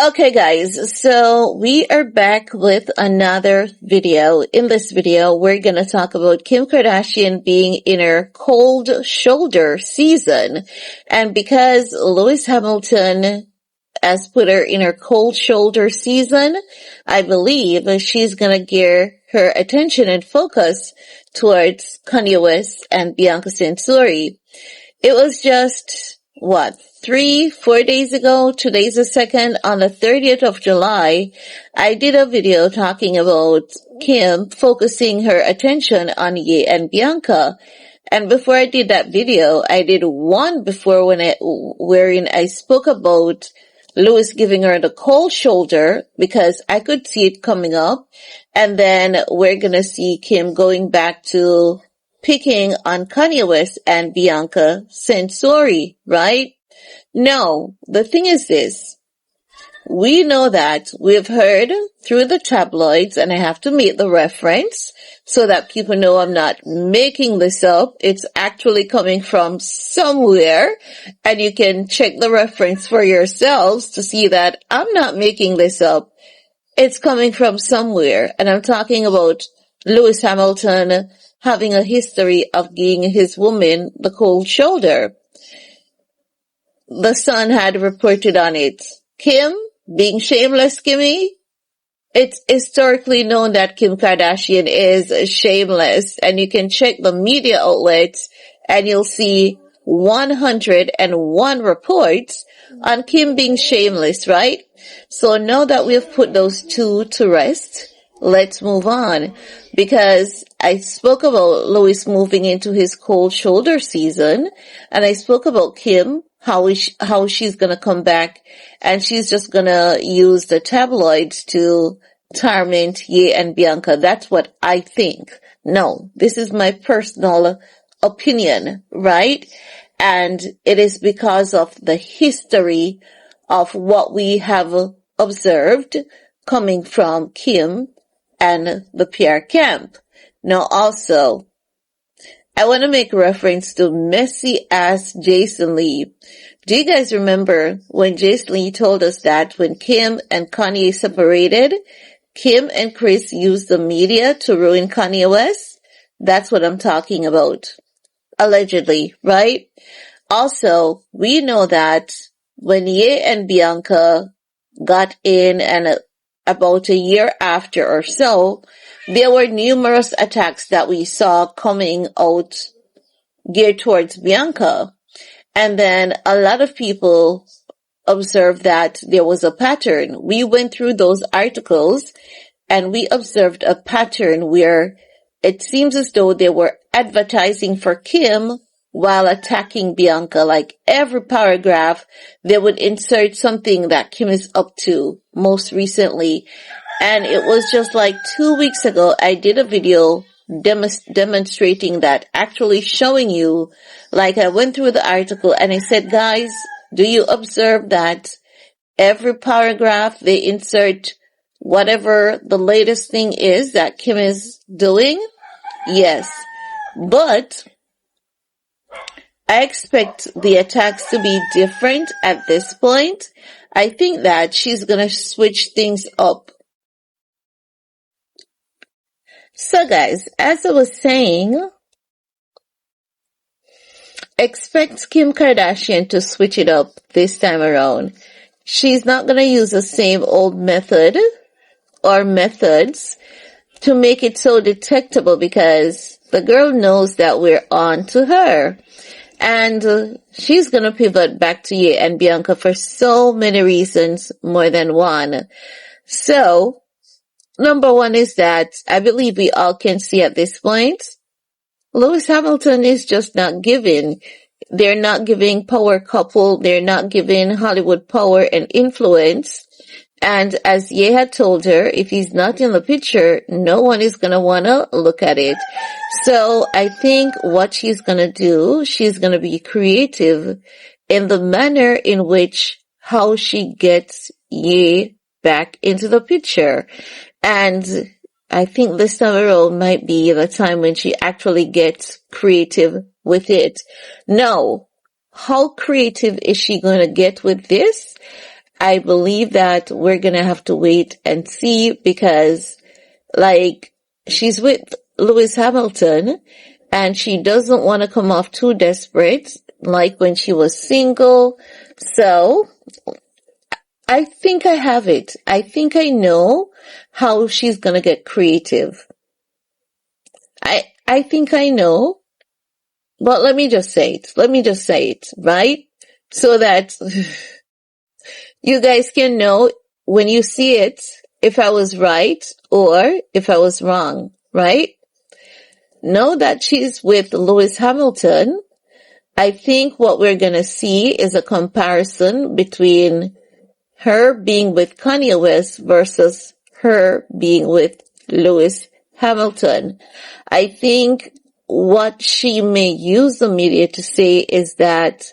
Okay guys, so we are back with another video. In this video, we're gonna talk about Kim Kardashian being in her cold shoulder season. And because Lewis Hamilton has put her in her cold shoulder season, I believe she's gonna gear her attention and focus towards Kanye West and Bianca Censori. It was just, 3-4 days ago, today's the 2nd, on the 30th of July, I did a video talking about Kim focusing her attention on Ye and Bianca. And before I did that video, I did one before wherein I spoke about Lewis giving her the cold shoulder because I could see it coming up. And then we're gonna see Kim going back to picking on Kanye West and Bianca Censori, right? No, the thing is this. We know that we've heard through the tabloids, and I have to make the reference so that people know I'm not making this up. It's actually coming from somewhere, and you can check the reference for yourselves to see that I'm not making this up. It's coming from somewhere, and I'm talking about Lewis Hamilton having a history of giving his woman the cold shoulder. The Sun had reported on it. Kim, being shameless Kimmy, it's historically known that Kim Kardashian is shameless, and you can check the media outlets and you'll see 101 reports on Kim being shameless, right? So now that we've put those two to rest, let's move on, because I spoke about Lewis moving into his cold shoulder season, and I spoke about Kim, how she's gonna come back, and she's just gonna use the tabloids to torment Ye and Bianca. That's what I think. No, this is my personal opinion, right? And it is because of the history of what we have observed coming from Kim and the PR camp. Now also, I want to make reference to messy ass Jason Lee. Do you guys remember when Jason Lee told us that when Kim and Kanye separated, Kim and Chris used the media to ruin Kanye West? That's what I'm talking about. Allegedly, right? Also, we know that when Ye and Bianca got in, and about a year after or so, there were numerous attacks that we saw coming out geared towards Bianca. And then a lot of people observed that there was a pattern. We went through those articles and we observed a pattern where it seems as though they were advertising for Kim while attacking Bianca. Like every paragraph, they would insert something that Kim is up to most recently. And it was just like 2 weeks ago, I did a video demonstrating that, actually showing you, like I went through the article and I said, guys, do you observe that every paragraph they insert whatever the latest thing is that Kim is doing? Yes. But I expect the attacks to be different at this point. I think that she's gonna switch things up. So guys, as I was saying, expect Kim Kardashian to switch it up this time around. She's not gonna use the same old method or methods to make it so detectable, because the girl knows that we're on to her. And she's gonna pivot back to Ye and Bianca for so many reasons, more than one. So, number one is that I believe we all can see at this point, Lewis Hamilton is just not giving. They're not giving power couple. They're not giving Hollywood power and influence. And as Ye had told her, if he's not in the picture, no one is going to want to look at it. So I think what she's going to do, she's going to be creative in the manner in which how she gets Ye back into the picture. And I think this time around might be the time when she actually gets creative with it. Now, how creative is she going to get with this? I believe that we're gonna have to wait and see because, like, she's with Lewis Hamilton and she doesn't want to come off too desperate, like when she was single. So, I think I have it. I think I know how she's gonna get creative. I think I know, but let me just say it. Let me just say it, right? So that you guys can know when you see it if I was right or if I was wrong, right? Know that she's with Lewis Hamilton. I think what we're gonna see is a comparison between her being with Kanye West versus her being with Lewis Hamilton. I think what she may use the media to say is that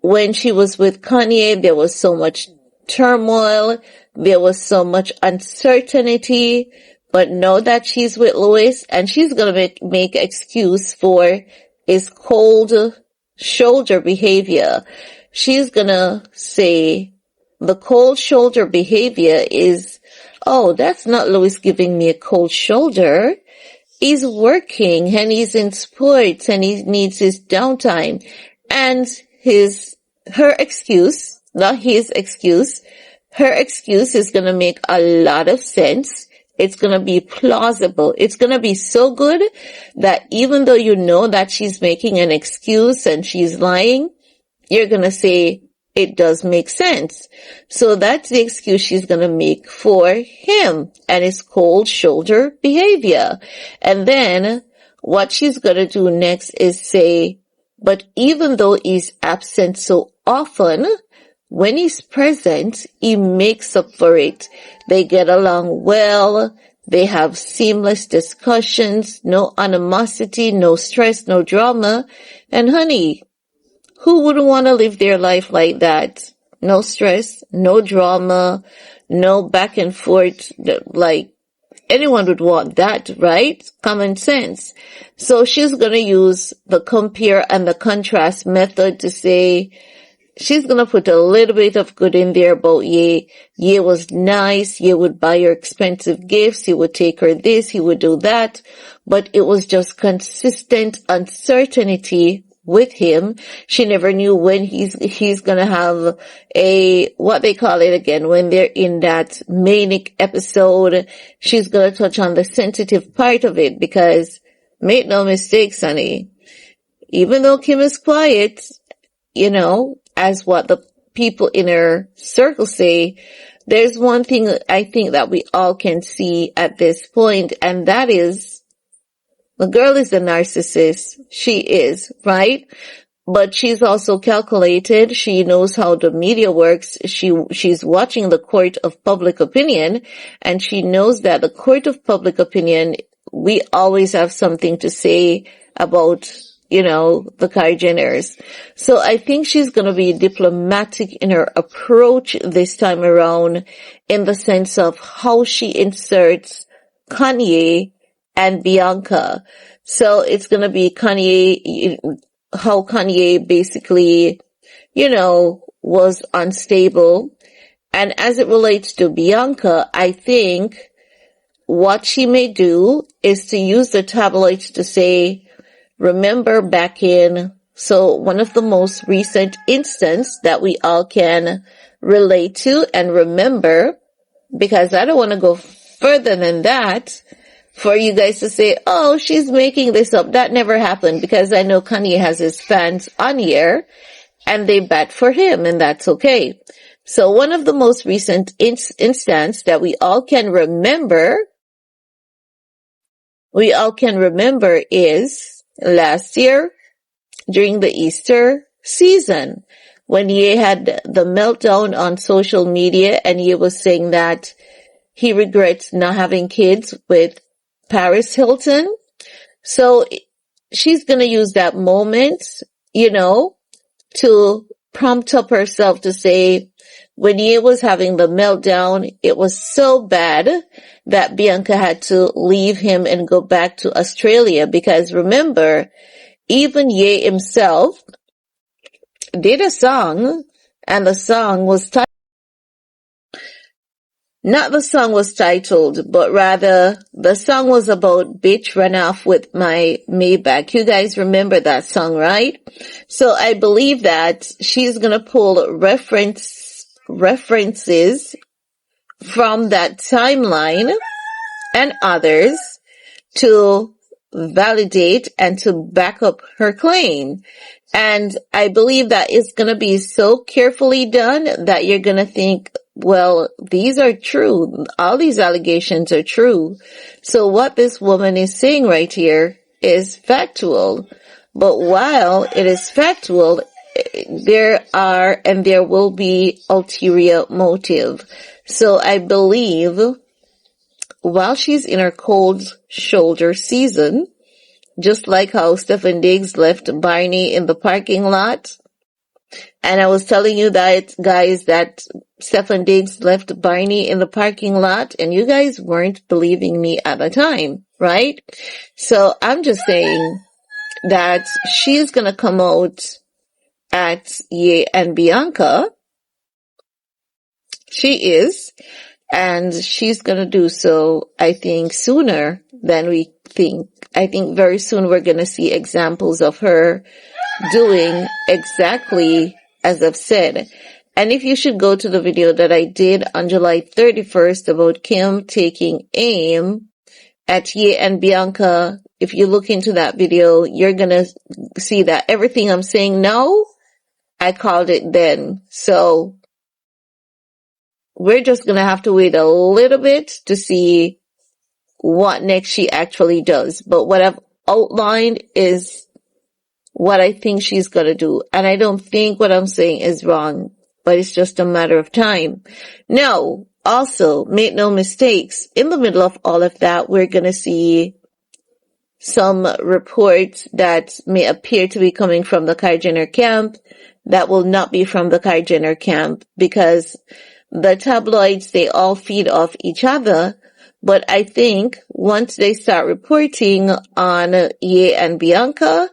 when she was with Kanye, there was so much turmoil, there was so much uncertainty, but now that she's with Lewis and she's gonna make excuse for his cold shoulder behavior. She's gonna say the cold shoulder behavior is, oh, that's not Lewis giving me a cold shoulder. He's working and he's in sports and he needs his downtime. And her excuse, not his excuse, her excuse is going to make a lot of sense. It's going to be plausible. It's going to be so good that even though you know that she's making an excuse and she's lying, you're going to say, it does make sense. So that's the excuse she's going to make for him and his cold shoulder behavior. And then what she's going to do next is say, but even though he's absent so often, when he's present, he makes up for it. They get along well. They have seamless discussions, no animosity, no stress, no drama. And honey, who wouldn't want to live their life like that? No stress, no drama, no back and forth. Like, anyone would want that, right? Common sense. So she's going to use the compare and the contrast method to say, she's going to put a little bit of good in there about Ye. Ye was nice. Ye would buy her expensive gifts. He would take her this. He would do that. But it was just consistent uncertainty with him. She never knew when he's gonna have what they call it again, when they're in that manic episode. She's gonna touch on the sensitive part of it because make no mistakes, honey. Even though Kim is quiet, as what the people in her circle say, there's one thing I think that we all can see at this point, and that is the girl is a narcissist. She is, right? But she's also calculated. She knows how the media works. She's watching the court of public opinion, and she knows that the court of public opinion, we always have something to say about, the Kardashians. So I think she's going to be diplomatic in her approach this time around in the sense of how she inserts Kanye and Bianca. So it's going to be Kanye, how Kanye basically, was unstable. And as it relates to Bianca, I think what she may do is to use the tabloids to say, remember back in, so one of the most recent instances that we all can relate to and remember, because I don't want to go further than that, for you guys to say, oh, she's making this up. That never happened, because I know Kanye has his fans on here and they bat for him, and that's okay. So one of the most recent instances that we all can remember is last year during the Easter season when Ye had the meltdown on social media and Ye was saying that he regrets not having kids with Paris Hilton. So she's going to use that moment, to prompt up herself to say, when Ye was having the meltdown, it was so bad that Bianca had to leave him and go back to Australia, because remember, even Ye himself did a song, and the song was titled not the song was titled, but rather the song was about bitch ran off with my Maybach. You guys remember that song, right? So I believe that she's gonna pull references from that timeline and others to validate and to back up her claim. And I believe that it's going to be so carefully done that you're going to think, well, these are true. All these allegations are true. So what this woman is saying right here is factual. But while it is factual, there are and there will be ulterior motive. So I believe while she's in her cold shoulder season, just like how Stephen Diggs left Barney in the parking lot. And I was telling you that, guys, that Stephen Diggs left Barney in the parking lot, and you guys weren't believing me at the time, right? So I'm just saying that she's gonna come out at Ye and Bianca. She is. And she's gonna do so, I think, sooner than we think. I think very soon we're gonna see examples of her doing exactly as I've said. And if you should go to the video that I did on July 31st about Kim taking aim at Ye and Bianca, if you look into that video, you're gonna see that everything I'm saying now, I called it then. So we're just gonna have to wait a little bit to see what next she actually does. But what I've outlined is what I think she's gonna do. And I don't think what I'm saying is wrong, but it's just a matter of time. Now, also, make no mistakes, in the middle of all of that, we're gonna see some reports that may appear to be coming from the Kylie Jenner camp that will not be from the Kylie Jenner camp, because the tabloids, they all feed off each other. But I think once they start reporting on Ye and Bianca,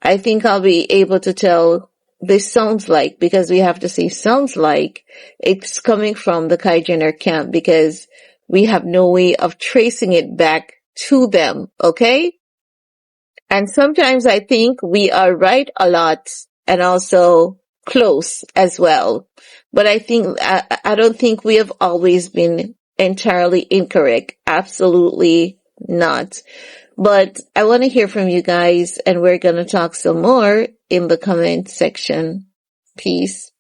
I think I'll be able to tell this sounds like, because we have to say sounds like it's coming from the Kylie Jenner camp, because we have no way of tracing it back to them, okay? And sometimes I think we are right a lot and also close as well. But I don't think we have always been entirely incorrect. Absolutely not. But I want to hear from you guys, and we're going to talk some more in the comment section. Peace.